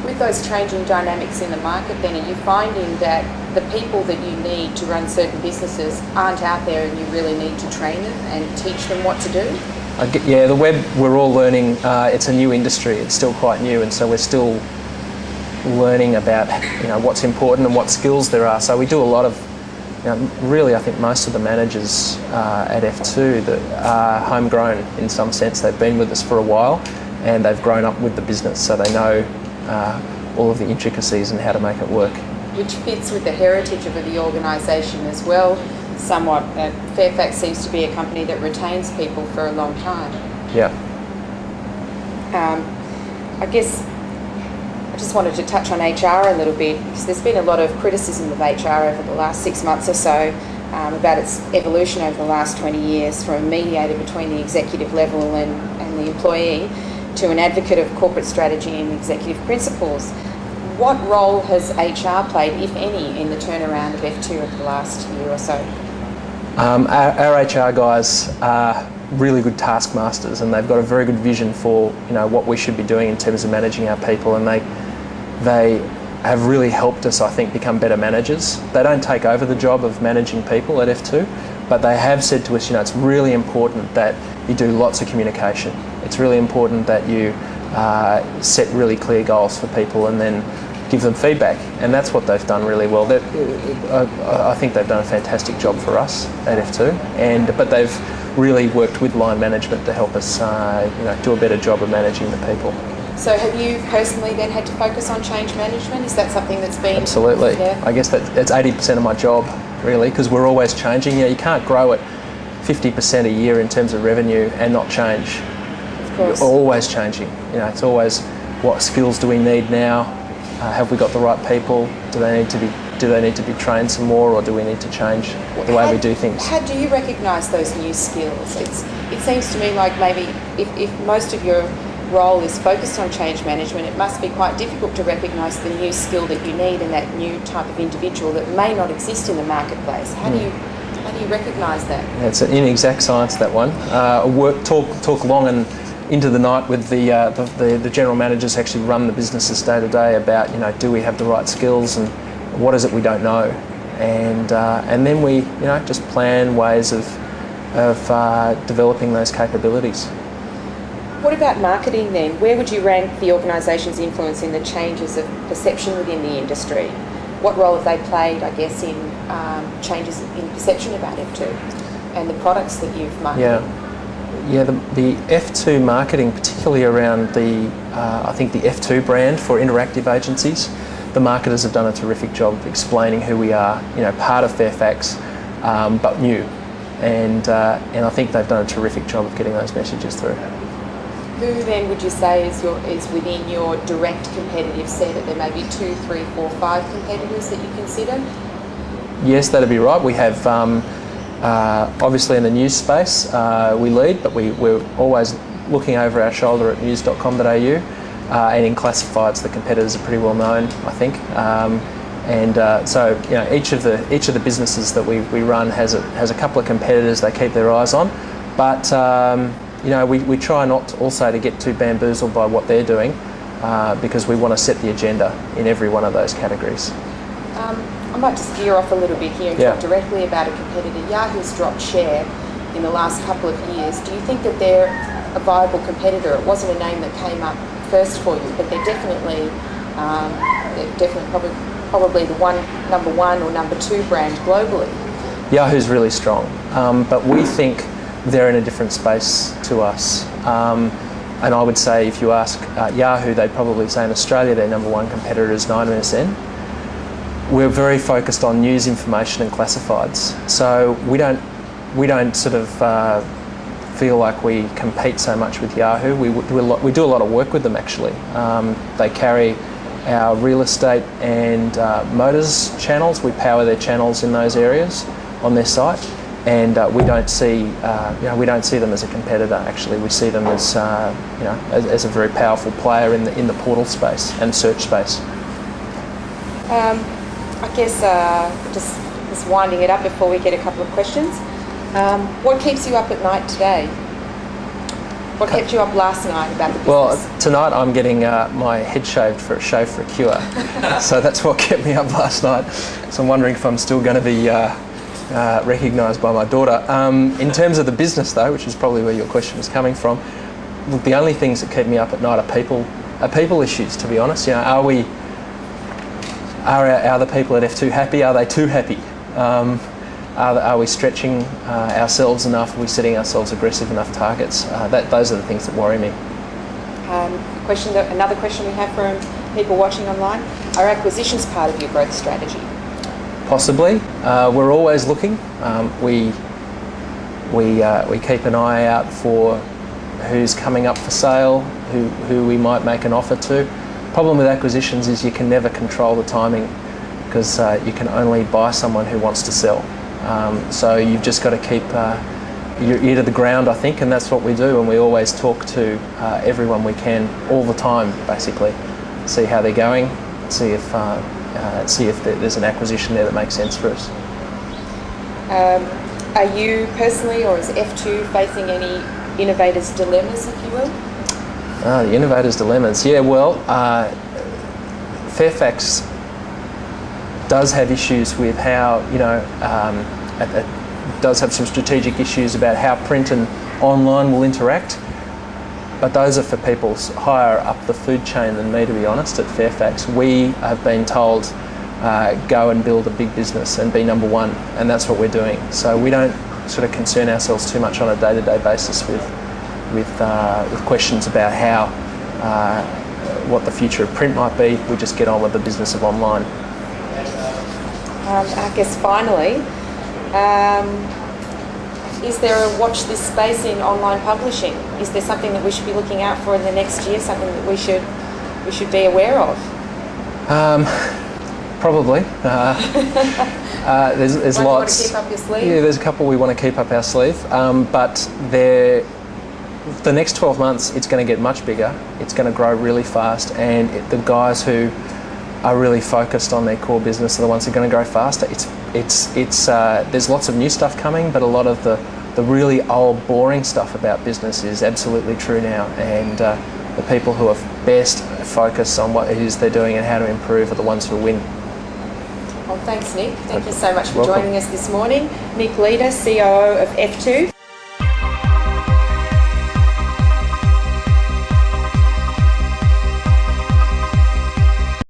With those changing dynamics in the market then, are you finding that the people that you need to run certain businesses aren't out there and you really need to train them and teach them what to do? Yeah, the web, we're all learning. It's a new industry. It's still quite new, and so we're still learning about what's important and what skills there are. So we do a lot of, really I think most of the managers at F2 that are homegrown in some sense. They've been with us for a while and they've grown up with the business, so they know all of the intricacies and how to make it work. Which fits with the heritage of the organisation as well, somewhat. Fairfax seems to be a company that retains people for a long time. Yeah. I guess I just wanted to touch on HR a little bit, because there's been a lot of criticism of HR over the last 6 months or so about its evolution over the last 20 years from a mediator between the executive level and the employee to an advocate of corporate strategy and executive principles. What role has HR played, if any, in the turnaround of F2 over the last year or so? Our HR guys are really good taskmasters, and they've got a very good vision for what we should be doing in terms of managing our people, and they have really helped us, I think, become better managers. They don't take over the job of managing people at F2, but they have said to us, it's really important that you do lots of communication. It's really important that you set really clear goals for people and then give them feedback, and that's what they've done really well. I think they've done a fantastic job for us at F2, but they've really worked with line management to help us do a better job of managing the people. So have you personally then had to focus on change management? Is that something that's been... Absolutely. Yeah. I guess that's 80% of my job, really, because we're always changing. You can't grow at 50% a year in terms of revenue and not change. Of course. You're always changing. It's always, what skills do we need now? Have we got the right people? Do they need to be trained some more, or do we need to change the way we do things? How do you recognise those new skills? It seems to me like maybe if most of your role is focused on change management, it must be quite difficult to recognise the new skill that you need and that new type of individual that may not exist in the marketplace. How do you recognise that? It's an inexact science, that one. Talk long and into the night with the general managers who actually run the businesses day to day about do we have the right skills and what is it we don't know, and then we just plan ways of developing those capabilities. What about marketing then? Where would you rank the organisation's influence in the changes of perception within the industry? What role have they played, I guess, in changes in perception about F2 and the products that you've marketed? Yeah, the F2 marketing, particularly around I think the F2 brand for interactive agencies, the marketers have done a terrific job of explaining who we are, part of Fairfax, but new. And I think they've done a terrific job of getting those messages through. Who then would you say is within your direct competitive set? That there may be 2, 3, 4, 5 competitors that you consider? Yes, that'd be right. We have obviously in the news space we lead, but we're always looking over our shoulder at news.com.au, and in classifieds the competitors are pretty well known, I think. So each of the businesses that we run has a couple of competitors they keep their eyes on, but we try not also to get too bamboozled by what they're doing, because we want to set the agenda in every one of those categories. I might just veer off a little bit here and talk directly about a competitor. Yahoo's dropped share in the last couple of years. Do you think that they're a viable competitor? It wasn't a name that came up first for you, but they're definitely probably the number one or number 2 brand globally. Yahoo's really strong, but we think they're in a different space to us. And I would say if you ask Yahoo, they'd probably say in Australia their number 1 competitor is 9MSN. We're very focused on news, information and classifieds. So we don't sort of feel like we compete so much with Yahoo. We do a lot of work with them actually. They carry our real estate and motors channels. We power their channels in those areas on their site, and we don't see them as a competitor. Actually, we see them as as a very powerful player in the portal space and search space. I guess just winding it up before we get a couple of questions. What keeps you up at night today? What kept you up last night about the business? Well, tonight I'm getting my head shaved for a cure. So that's what kept me up last night. So I'm wondering if I'm still going to be recognised by my daughter. In terms of the business though, which is probably where your question is coming from, look, the only things that keep me up at night are people issues, to be honest. You know, are the people at F2 happy? Are they too happy? Are we stretching ourselves enough? Are we setting ourselves aggressive enough targets? Those are the things that worry me. Another question we have from people watching online: are acquisitions part of your growth strategy? Possibly. We're always looking. We keep an eye out for who's coming up for sale, who we might make an offer to. Problem with acquisitions is you can never control the timing, because you can only buy someone who wants to sell. So you've just got to keep your ear to the ground, I think, and that's what we do. And we always talk to everyone we can all the time, basically, see how they're going, see if there's an acquisition there that makes sense for us. Are you personally, or is F2 facing any innovators' dilemmas, if you will? The innovators' dilemmas. Yeah, well, Fairfax does have issues with how, it does have some strategic issues about how print and online will interact. But those are for people higher up the food chain than me, to be honest, at Fairfax. We have been told, go and build a big business and be number one, and that's what we're doing. So we don't sort of concern ourselves too much on a day-to-day basis with questions about how, what the future of print might be. We just get on with the business of online. I guess finally, is there a watch this space in online publishing? Is there something that we should be looking out for in the next year? Something that we should be aware of? Probably. There's lots. You want to keep up your sleeve? Yeah, there's a couple we want to keep up our sleeve, but the next 12 months it's going to get much bigger. It's going to grow really fast, and the guys who are really focused on their core business are the ones who are going to grow faster. There's lots of new stuff coming, but a lot of the really old, boring stuff about business is absolutely true now, and the people who are best focused on what it is they're doing and how to improve are the ones who win. Well, thanks, Nick. Thank you so much for joining us this morning. Nick Leeder, COO of F2.